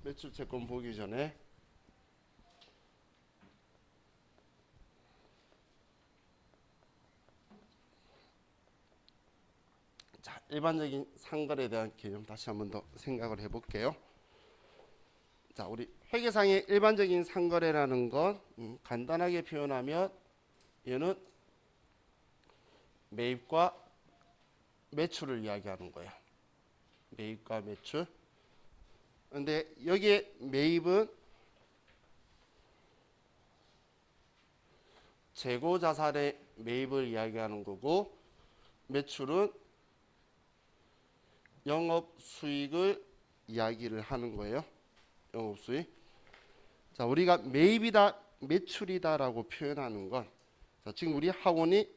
매출 채권 보기 전에 자, 일반적인 상거래에 대한 개념 다시 한번 더 생각을 해볼게요. 자, 우리 회계상의 일반적인 상거래라는 건 간단하게 표현하면 얘는 매입과 매출을 이야기하는 거예요. 매입과 매출. 근데 여기에 매입은 재고 자산의 매입을 이야기하는 거고, 매출은 영업 수익을 이야기를 하는 거예요. 영업 수익. 자, 우리가 매입이다, 매출이다라고 표현하는 건, 자, 지금 우리 학원이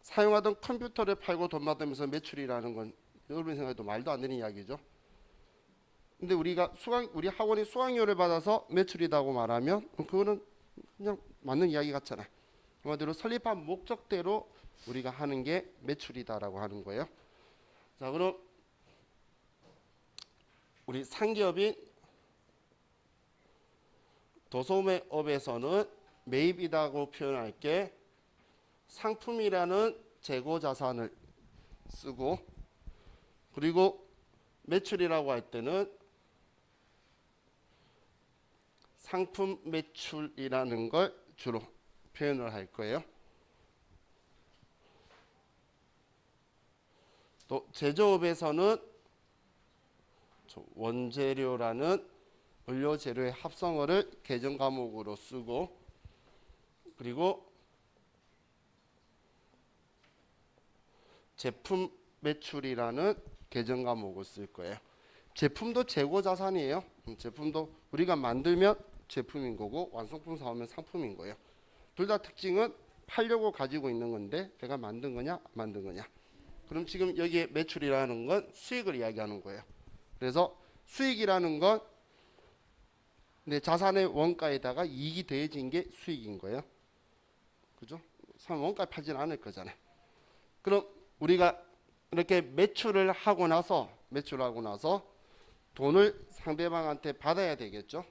사용하던 컴퓨터를 팔고 돈 받으면서 매출이라는 건 여러분 생각해도 말도 안 되는 이야기죠. 근데 우리가 우리 학원이 수강료를 받아서 매출이라고 말하면 그거는 그냥 맞는 이야기 같잖아요. 한마디로 설립한 목적대로 우리가 하는 게 매출이다라고 하는 거예요. 자, 그럼 우리 상기업인 도소매업에서는 매입이라고 표현할 게 상품이라는 재고 자산을 쓰고, 그리고 매출이라고 할 때는 상품 매출이라는 걸 주로 표현을 할 거예요. 또 제조업에서는 원재료라는 원료 재료의 합성어를 계정 과목으로 쓰고, 그리고 제품 매출이라는 계정 과목을 쓸 거예요. 제품도 재고 자산이에요. 제품도 우리가 만들면 제품인 거고 완성품 사오면 상품인 거예요. 둘 다 특징은 팔려고 가지고 있는 건데 내가 만든 거냐 안 만든 거냐. 그럼 지금 여기에 매출이라는 건 수익을 이야기하는 거예요. 그래서 수익이라는 건 내 자산의 원가에다가 이익이 더해진 게 수익인 거예요. 그죠? 원가에 팔진 않을 거잖아요. 그럼 우리가 이렇게 매출을 하고 나서 돈을 상대방한테 받아야 되겠죠.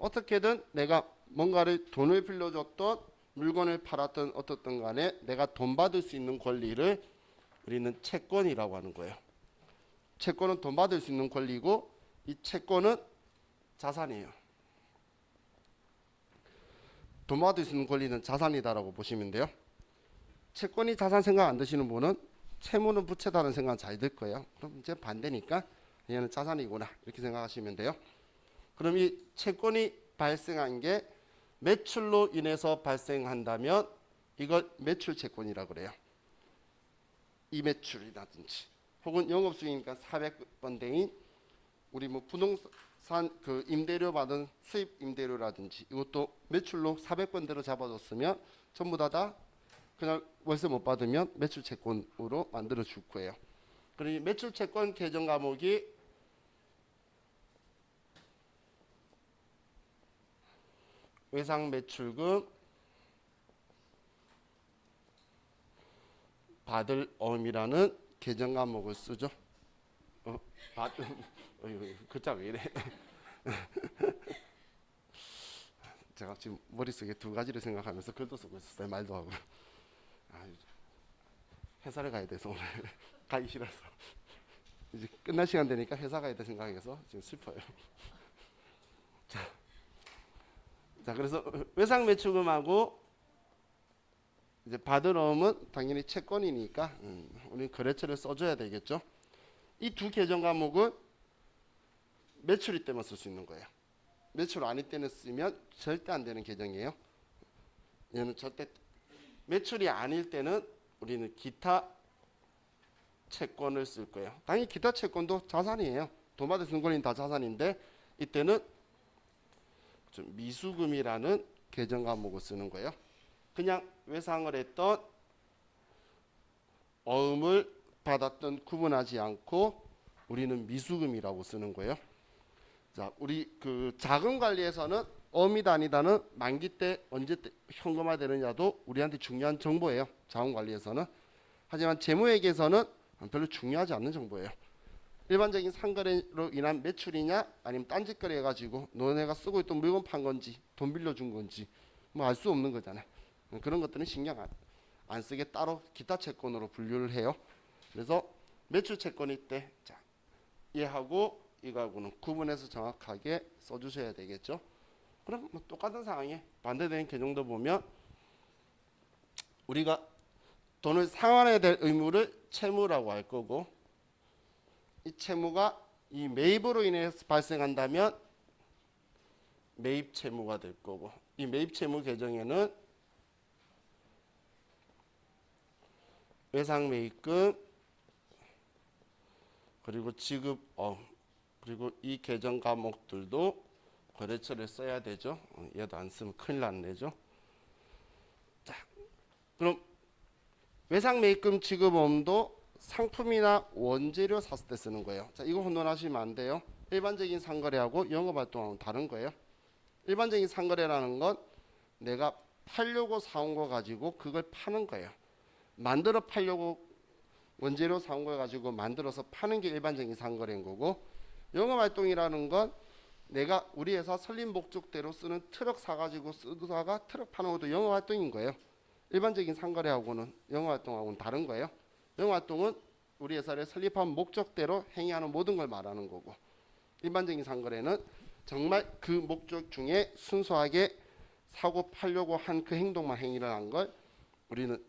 어떻게든 내가 뭔가를 돈을 빌려줬던 물건을 팔았던 어떻든 간에 내가 돈 받을 수 있는 권리를 우리는 채권이라고 하는 거예요. 채권은 돈 받을 수 있는 권리고 이 채권은 자산이에요. 돈 받을 수 있는 권리는 자산이다라고 보시면 돼요. 채권이 자산 생각 안 드시는 분은 채무는 부채다는 생각 잘 들 거예요. 그럼 이제 반대니까 얘는 자산이구나 이렇게 생각하시면 돼요. 그럼 이 채권이 발생한 게 매출로 인해서 발생한다면 이걸 매출 채권이라고 그래요. 이 매출이라든지 혹은 영업수익이니까 400번대인 우리 뭐 부동산 그 임대료 받은 수입 임대료라든지 이것도 매출로 400번대로 잡아줬으면 전부 다 그냥 월세 못 받으면 매출 채권으로 만들어 줄 거예요. 그러니 매출 채권 계정 과목이 외상 매출금 받을 어음이라는 계정 과목을 쓰죠. 글자 왜 이래? 제가 지금 머릿속에 두 가지를 생각하면서 글도 쓰고 있었어요. 말도 하고. 회사를 가야 돼서 오늘 가기 싫어서 이제 끝날 시간 되니까 회사 가야 돼 생각해서 지금 슬퍼요. 자, 그래서 외상 매출금하고 이제 받을 어음은 당연히 채권이니까 우리 거래처를 써줘야 되겠죠. 이 두 계정 과목은 매출이 때만 쓸 수 있는 거예요. 매출 아닐 때는 쓰면 절대 안 되는 계정이에요. 얘는 절대 매출이 아닐 때는 우리는 기타 채권을 쓸 거예요. 당연히 기타 채권도 자산이에요. 돈 받을 수 있는 권리는 다 자산인데 이때는 좀 미수금이라는 계정 과목을 쓰는 거예요. 그냥 외상을 했던 어음을 받았던 구분하지 않고 우리는 미수금이라고 쓰는 거예요. 자, 우리 그 자금 관리에서는 어음이다 아니다는 만기 때 언제 현금화 되느냐도 우리한테 중요한 정보예요. 자금 관리에서는. 하지만 재무회계에서는 별로 중요하지 않는 정보예요. 일반적인 상거래로 인한 매출이냐 아니면 딴짓거래 해가지고 너네가 쓰고 있던 물건 판 건지 돈 빌려준 건지 뭐 알 수 없는 거잖아요. 그런 것들은 신경 안 쓰게 따로 기타 채권으로 분류를 해요. 그래서 매출 채권일 때 자, 얘하고 이거하고는 구분해서 정확하게 써주셔야 되겠죠. 그럼 뭐 똑같은 상황에 반대되는 개정도 보면 우리가 돈을 상환해야 될 의무를 채무라고 할 거고 이 채무가 이 매입으로 인해서 발생한다면 매입 채무가 될 거고 이 매입 채무 개정에는 외상 매입금 그리고 지급어음 그리고 이 개정 과목들도 거래처를 써야 되죠. 얘도 안 쓰면 큰일 났네죠. 자, 그럼 외상 매입금 지급어음도 상품이나 원재료 샀을 때 쓰는 거예요. 자, 이거 혼돈하시면 안 돼요. 일반적인 상거래하고 영업활동하고는 다른 거예요. 일반적인 상거래라는 건 내가 팔려고 사온 거 가지고 그걸 파는 거예요. 만들어 팔려고 원재료 사온 거 가지고 만들어서 파는 게 일반적인 상거래인 거고 영업활동이라는 건 내가 우리 회사 설립 목적대로 쓰는 트럭 사가지고 쓰다가 트럭 파는 것도 영업활동인 거예요. 일반적인 상거래하고는 영업활동하고는 다른 거예요. 영업활동은 우리 회사를 설립한 목적대로 행위하는 모든 걸 말하는 거고 일반적인 상거래는 정말 그 목적 중에 순수하게 사고 팔려고 한 그 행동만 행위를 한 걸 우리는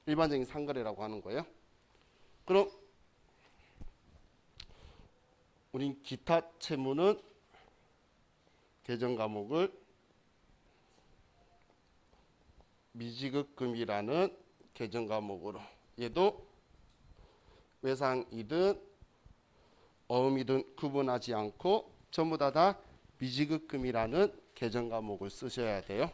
일반적인 상거래라고 하는 거예요. 그럼 우린 기타 채무는 개정 과목을 미지급금이라는 개정 과목으로 얘도 외상이든 어음이든 구분하지 않고 전부 다 미지급금이라는 개정 과목을 쓰셔야 돼요.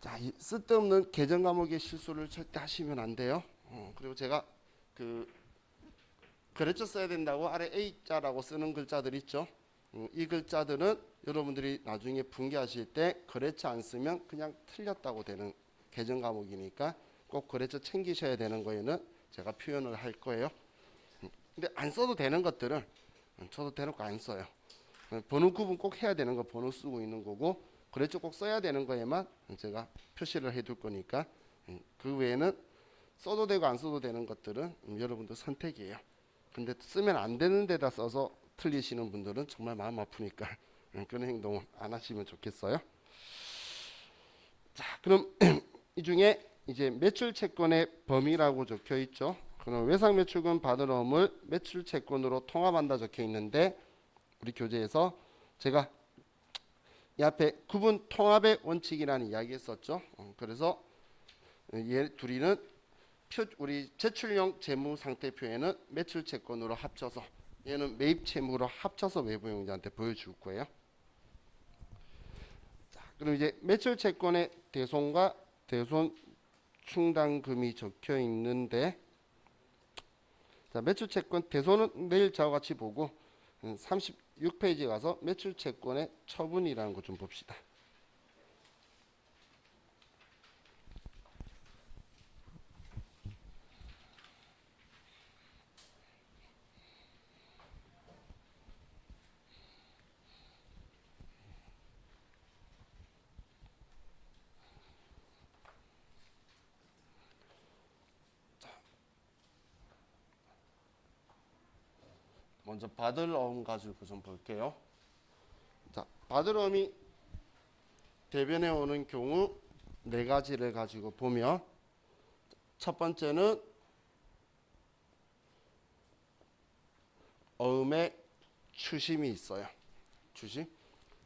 자, 이 쓸데없는 개정 과목의 실수를 절대 하시면 안 돼요. 그리고 제가 그 거래처 써야 된다고 아래 A자라고 쓰는 글자들 있죠. 이 글자들은 여러분들이 나중에 분개하실 때 거래처 안 쓰면 그냥 틀렸다고 되는 개정 과목이니까 꼭 거래처 챙기셔야 되는 거에는 제가 표현을 할 거예요. 근데 안 써도 되는 것들은 저도 대놓고 안 써요. 번호 구분 꼭 해야 되는 거 번호 쓰고 있는 거고 거래처 꼭 써야 되는 거에만 제가 표시를 해둘 거니까 그 외에는 써도 되고 안 써도 되는 것들은 여러분들 선택이에요. 근데 쓰면 안 되는 데다 써서 틀리시는 분들은 정말 마음 아프니까 그런 행동은 안 하시면 좋겠어요. 자, 그럼 이 중에 이제 매출 채권의 범위라고 적혀 있죠. 그럼 외상 매출금 받은 어음을 매출 채권으로 통합한다 적혀 있는데 우리 교재에서 제가 이 앞에 구분 통합의 원칙이라는 이야기 했었죠. 그래서 얘 둘이는 우리 제출용 재무 상태표에는 매출 채권으로 합쳐서 얘는 매입 채무로 합쳐서 외부용자한테 보여줄 거예요. 자, 그럼 이제 매출 채권의 대손과 대손 충당금이 적혀 있는데 자, 매출 채권 대손은 내일 저와 같이 보고 36페이지에 가서 매출 채권의 처분이라는 거 좀 봅시다. 먼저 받을 어음 가지고 좀 볼게요. 자, 받을 어음이 대변에 오는 경우 네 가지를 가지고 보면 첫 번째는 어음에 추심이 있어요. 추심.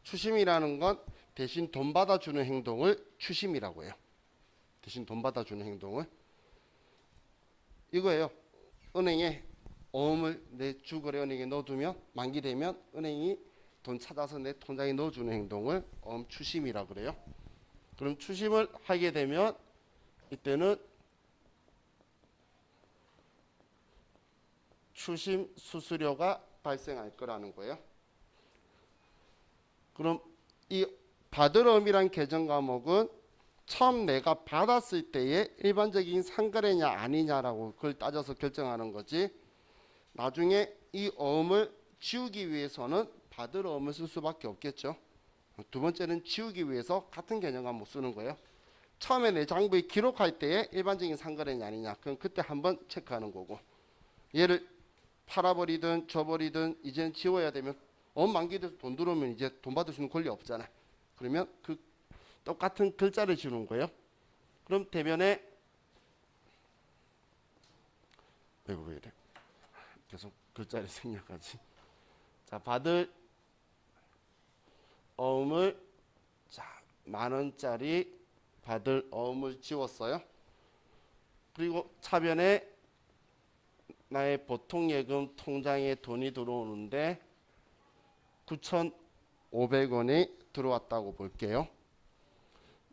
추심이라는 건 대신 돈 받아주는 행동을 추심이라고 해요. 대신 돈 받아주는 행동을 이거예요. 은행에 어음을 내 주거래 은행에 넣어두면 만기되면 은행이 돈 찾아서 내 통장에 넣어주는 행동을 어음 추심이라고 그래요. 그럼 추심을 하게 되면 이때는 추심 수수료가 발생할 거라는 거예요. 그럼 이 받을 어음이란 개정 과목은 처음 내가 받았을 때의 일반적인 상거래냐 아니냐라고 그걸 따져서 결정하는 거지 나중에 이 어음을 지우기 위해서는 받을 어음을 쓸 수밖에 없겠죠. 두 번째는 지우기 위해서 같은 개념과 못 쓰는 거예요. 처음에 내 장부에 기록할 때에 일반적인 상거래냐 아니냐, 그럼 그때 한번 체크하는 거고, 얘를 팔아버리든 줘버리든 이제는 지워야 되면 어음 만기돼서 돈 들어오면 이제 돈 받을 수 있는 권리 없잖아. 그러면 그 똑같은 글자를 지우는 거예요. 그럼 대변에 이거 왜 이래? 계속 글자를 생략하지. 자, 받을 어음을, 자, 10,000원짜리 받을 어음을 지웠어요. 그리고 차변에 나의 보통예금 통장에 돈이 들어오는데 9,500원이 들어왔다고 볼게요.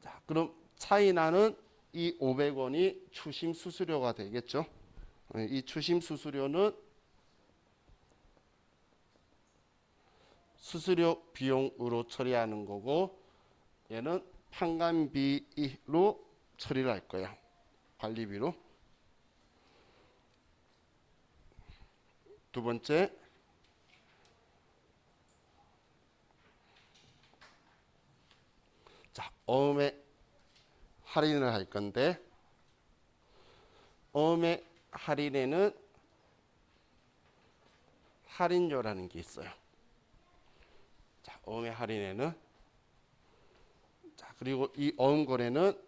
자, 그럼 차이 나는 이 500원이 추심 수수료가 되겠죠. 이 추심 수수료는 수수료 비용으로 처리하는 거고, 얘는 판관비로 처리를 할 거예요. 관리비로. 두 번째, 자, 어음에 할인을 할 건데, 어음의 할인에는 할인료라는 게 있어요. 자, 어음의 할인에는, 자, 그리고 이 어음 거래는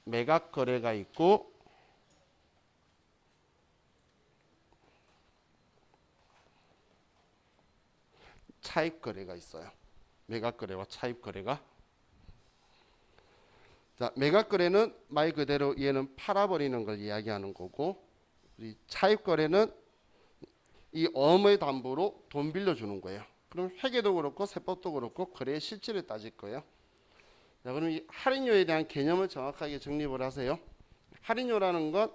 매각 거래가 있고 차입 거래가 있어요. 매각 거래와 차입 거래가. 자, 매각 거래는 말 그대로 얘는 팔아버리는 걸 이야기하는 거고, 이 차입 거래는 이 어음의 담보로 돈 빌려주는 거예요. 그럼 회계도 그렇고 세법도 그렇고 거래의 실질을 따질 거예요. 자, 그럼 이 할인료에 대한 개념을 정확하게 정립을 하세요. 할인료라는 건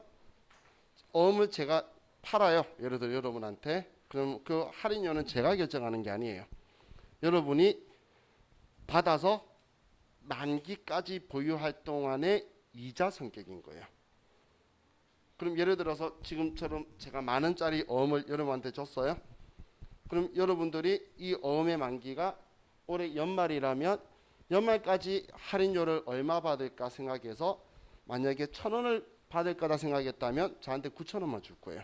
어음을 제가 팔아요. 예를 들어 여러분한테. 그럼 그 할인료는 제가 결정하는 게 아니에요. 여러분이 받아서 만기까지 보유할 동안의 이자 성격인 거예요. 그럼 예를 들어서 지금처럼 제가 10,000원짜리 어음을 여러분한테 줬어요. 그럼 여러분들이 이 어음의 만기가 올해 연말이라면 연말까지 할인료를 얼마 받을까 생각해서 만약에 1,000원을 받을 거다 생각했다면 저한테 9,000원만 줄 거예요.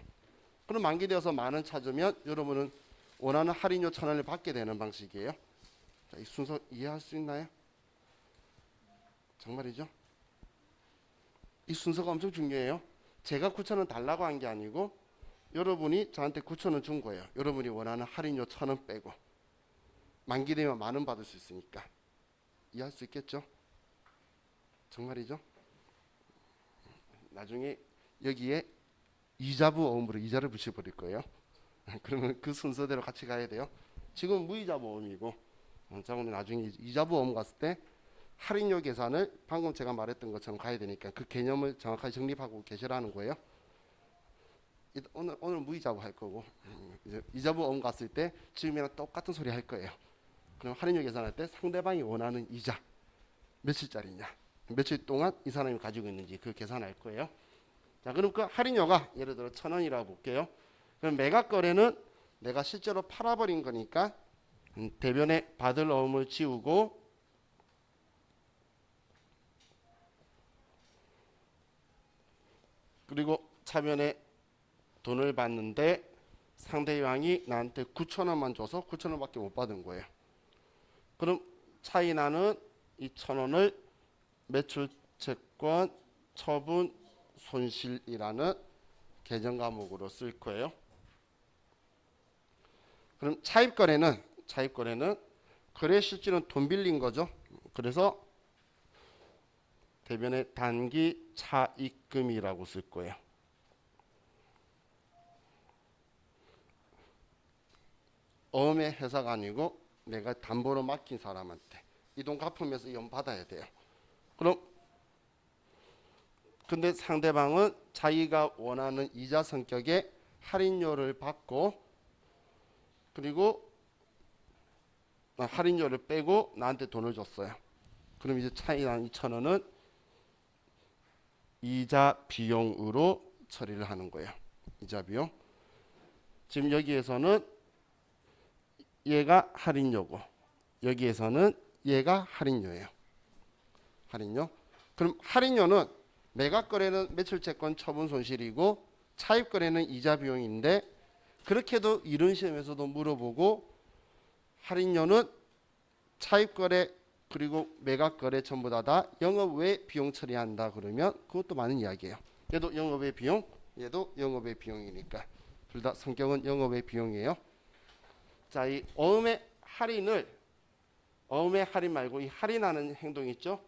그럼 만기되어서 10,000원 찾으면 여러분은 원하는 할인료 1,000원을 받게 되는 방식이에요. 자, 이 순서 이해할 수 있나요? 정말이죠? 이 순서가 엄청 중요해요. 제가 9,000원 달라고 한 게 아니고 여러분이 저한테 9,000원 준 거예요. 여러분이 원하는 할인료 1,000원 빼고 만기되면 10,000원 받을 수 있으니까. 이해할 수 있겠죠? 정말이죠? 나중에 여기에 이자부 어음으로 이자를 붙여버릴 거예요. 그러면 그 순서대로 같이 가야 돼요. 지금 무이자부 어음이고, 자, 오늘 나중에 이자부 어음 갔을 때 할인료 계산을 방금 제가 말했던 것처럼 가야 되니까 그 개념을 정확하게 정립하고 계시라는 거예요. 오늘 무이자부 할 거고, 이제 이자부 어음 갔을 때 지금이랑 똑같은 소리 할 거예요. 그럼 할인료 계산할 때 상대방이 원하는 이자 며칠짜리냐, 며칠 동안 이 사람이 가지고 있는지 그 계산할 거예요. 자, 그럼 그 할인료가 예를 들어 1,000원이라고 볼게요. 그럼 매각 거래는 내가 실제로 팔아버린 거니까 대변에 받을 어음을 지우고 그리고 차변에 돈을 받는데 상대방이 나한테 9,000원만 줘서 9,000원밖에 못 받은 거예요. 그럼 차이 나는 이 1,000원을 매출 채권 처분 손실이라는 계정 과목으로 쓸 거예요. 그럼 차입 거래는 거래 실질은 돈 빌린 거죠. 그래서 대변에 단기 차입금이라고 쓸 거예요. 어음의 회사가 아니고 내가 담보로 맡긴 사람한테 이 돈 갚으면서 이 돈 받아야 돼요. 그럼 근데 상대방은 자기가 원하는 이자 성격의 할인료를 받고 그리고 할인료를 빼고 나한테 돈을 줬어요. 그럼 이제 차이 난 2,000원은 이자 비용으로 처리를 하는 거예요. 이자 비용. 지금 여기에서는 얘가 할인료고 여기에서는 얘가 할인료예요. 할인료. 그럼 할인료는 매각 거래는 매출 채권 처분 손실이고 차입 거래는 이자 비용인데 그렇게도 이런 시험에서도 물어보고 할인료는 차입 거래 그리고 매각 거래 전부 다 영업 외 비용 처리한다 그러면 그것도 많은 이야기예요. 얘도 영업 외 비용, 얘도 영업 외 비용이니까 둘 다 성격은 영업 외 비용이에요. 자, 이 어음의 할인을 어음의 할인 말고 이 할인하는 행동 있죠?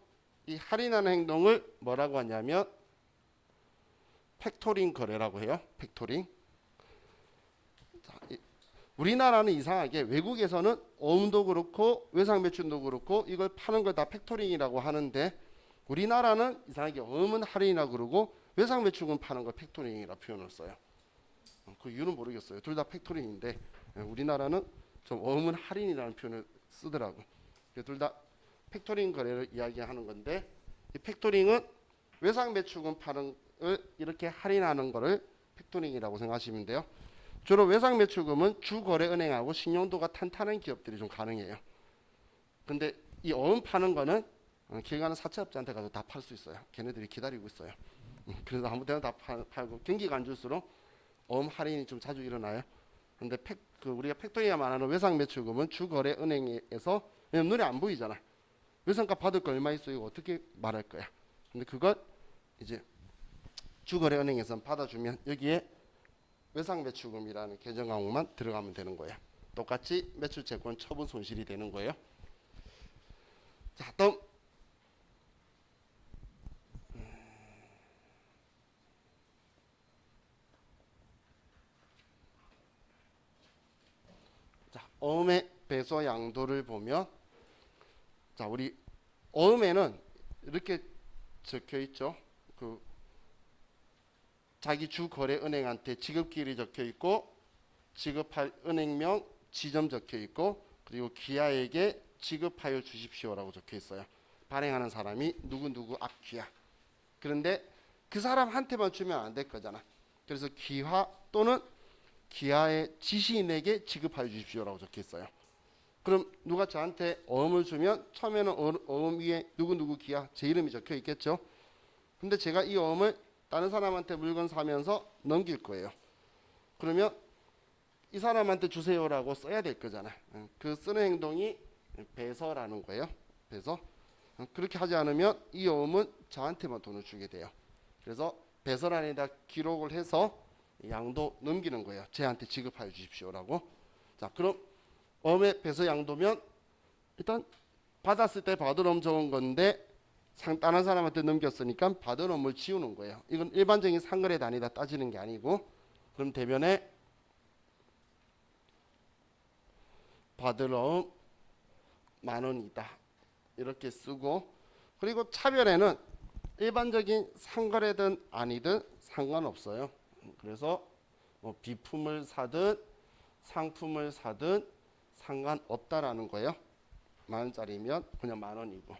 이 할인하는 행동을 뭐라고 하냐면 팩토링 거래라고 해요. 팩토링. 자, 우리나라는 이상하게 외국에서는 어음도 그렇고 외상 매출도 그렇고 이걸 파는 걸 다 팩토링이라고 하는데 우리나라는 이상하게 어음은 할인이라고 그러고 외상 매출은 파는 걸 팩토링이라고 표현을 써요. 그 이유는 모르겠어요. 둘 다 팩토링인데 우리나라는 좀 어음은 할인이라는 표현을 쓰더라고. 둘 다 팩토링 거래를 이야기하는 건데 이 팩토링은 외상 매출금 파는 걸 이렇게 할인하는 거를 팩토링이라고 생각하시면 돼요. 주로 외상 매출금은 주거래은행하고 신용도가 탄탄한 기업들이 좀 가능해요. 근데 이 어음 파는 거는 길 가는 사채업자한테 가서 다 팔 수 있어요. 걔네들이 기다리고 있어요. 그래서 아무 데나 다 팔고 경기가 안 줄수록 어음 할인이 좀 자주 일어나요. 근데 우리가 팩토리가 말하는 외상 매출금은 주거래은행에서 왜냐면 눈에 안 보이잖아. 외상값 받을 거 얼마 있어 이거 어떻게 말할 거야. 근데 그걸 이제 주거래은행에서 받아주면 여기에 외상 매출금이라는 계정 항목만 들어가면 되는 거예요. 똑같이 매출채권 처분 손실이 되는 거예요. 자, 다음 어음의 배서 양도를 보면 자 우리 어음에는 이렇게 적혀 있죠. 그 자기 주 거래 은행한테 지급기일이 적혀 있고 지급할 은행명 지점 적혀 있고 그리고 기아에게 지급하여 주십시오라고 적혀 있어요. 발행하는 사람이 누구누구 앞기아. 그런데 그 사람한테만 주면 안 될 거잖아. 그래서 기화 또는 기아의 지시인에게 지급하여 주십시오라고 적혀 있어요. 그럼 누가 저한테 어음을 주면 처음에는 어음 위에 누구누구 기아 제 이름이 적혀 있겠죠. 근데 제가 이 어음을 다른 사람한테 물건 사면서 넘길 거예요. 그러면 이 사람한테 주세요라고 써야 될 거잖아. 그 쓰는 행동이 배서라는 거예요. 배서. 그렇게 하지 않으면 이 어음은 저한테만 돈을 주게 돼요. 그래서 배서란에다 기록을 해서 양도 넘기는 거예요. 쟤한테 지급하여 주십시오라고. 자, 그럼 어음의 배서 양도면 일단 받았을 때 받은 어음 적은 건데 다른 사람한테 넘겼으니까 받은 어음을 지우는 거예요. 이건 일반적인 상거래 단위다 따지는 게 아니고 그럼 대변에 받을 어음 10,000원이다 이렇게 쓰고 그리고 차별에는 일반적인 상거래든 아니든 상관없어요. 그래서 뭐 비품을 사든 상품을 사든 상관없다라는 거예요. 10,000원짜리면 그냥 10,000원이고,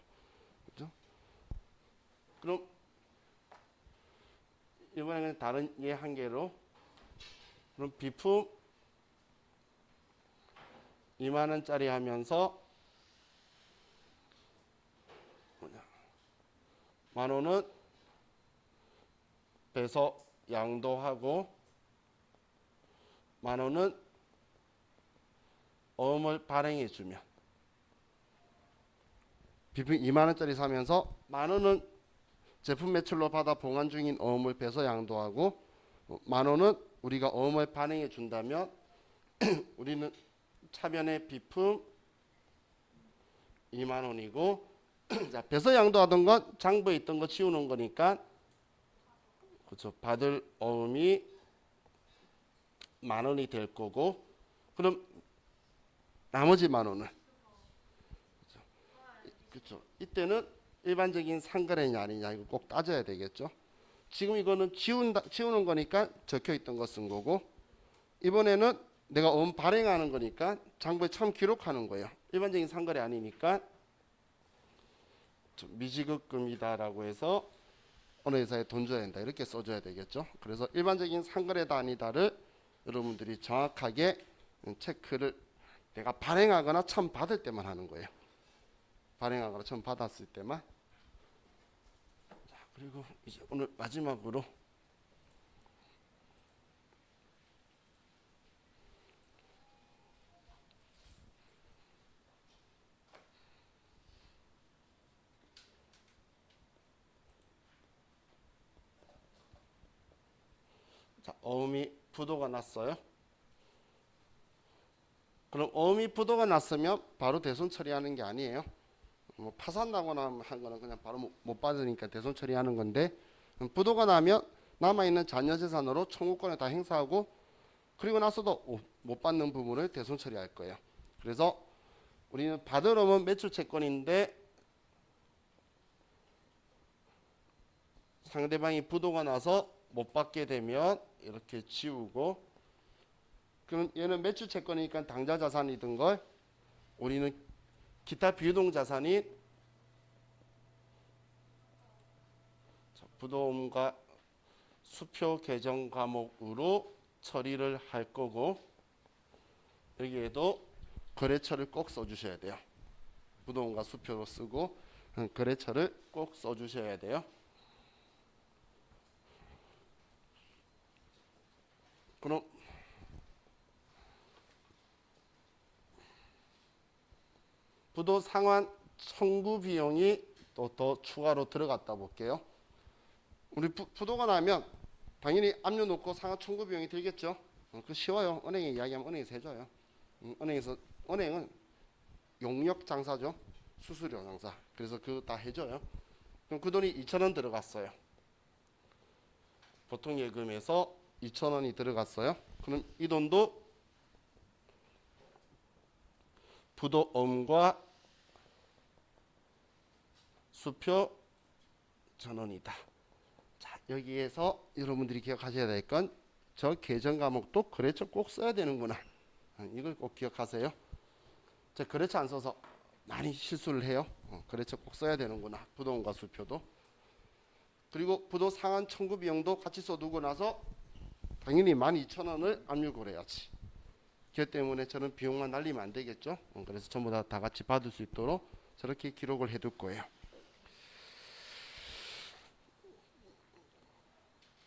그죠? 그럼 이번에는 다른 예 한 개로 그럼 비품 20,000원짜리 하면서 10,000원은 배서 양도하고 10,000원은 어음을 발행해 주면 비품 20,000원짜리 사면서 10,000원은 제품 매출로 받아 봉환 중인 어음을 배서 양도하고 10,000원은 우리가 어음을 발행해 준다면 우리는 차변의 비품 20,000원이고 자, 배서 양도하던 건 장부에 있던 거 치우는 거니까 그렇죠. 받을 어음이 10,000원이 될 거고 그럼 나머지 10,000원은 그렇죠. 이때는 일반적인 상거래냐 아니냐 이거 꼭 따져야 되겠죠. 지금 이거는 지우는 거니까 적혀 있던 거 쓴 거고 이번에는 내가 어음 발행하는 거니까 장부에 처음 기록하는 거예요. 일반적인 상거래 아니니까 미지급금이다라고 해서 어느 회사에 돈 줘야 된다 이렇게 써줘야 되겠죠. 그래서 일반적인 상거래다 아니다를 여러분들이 정확하게 체크를 내가 발행하거나 처음 받을 때만 하는 거예요. 발행하거나 처음 받았을 때만. 자, 그리고 이제 오늘 마지막으로 자, 어음이 부도가 났어요. 그럼 어음이 부도가 났으면 바로 대손 처리하는 게 아니에요. 뭐 파산 나거나 한 거는 그냥 바로 못 받으니까 대손 처리하는 건데, 부도가 나면 남아 있는 잔여 재산으로 청구권을 다 행사하고 그리고 나서도 못 받는 부분을 대손 처리할 거예요. 그래서 우리는 받을 어음은 매출 채권인데 상대방이 부도가 나서 못 받게 되면 이렇게 지우고, 그럼 얘는 매출 채권이니까 당좌 자산이던 걸 우리는 기타 비유동 자산인 부도음과 수표 계정 과목으로 처리를 할 거고, 여기에도 거래처를 꼭 써주셔야 돼요. 부도음과 수표로 쓰고 거래처를 꼭 써주셔야 돼요. 그럼 부도 상환 청구 비용이 또 더 추가로 들어갔다 볼게요. 우리 부도가 나면 당연히 압류 놓고 상환 청구 비용이 들겠죠. 그 쉬워요. 은행에 이야기하면 은행에서 해줘요. 은행은 용역 장사죠. 수수료 장사. 그래서 그거 다 해줘요. 그럼 그 돈이 2,000원 들어갔어요. 보통 예금에서 2,000원이 들어갔어요. 그럼 이 돈도 부도음과 수표 전원이다. 자, 여기에서 여러분들이 기억하셔야 될 건 저 계정 과목도 거래처 꼭 써야 되는구나. 이걸 꼭 기억하세요. 저 거래처 안 써서 많이 실수를 해요. 거래처 꼭 써야 되는구나. 부도음과 수표도. 그리고 부도 상환 청구 비용도 같이 써두고 나서 당연히 12,000원을 압류거래해야지. 그렇기 때문에 저는 비용만 날리면 안 되겠죠. 그래서 전부 다 같이 받을 수 있도록 저렇게 기록을 해둘 거예요.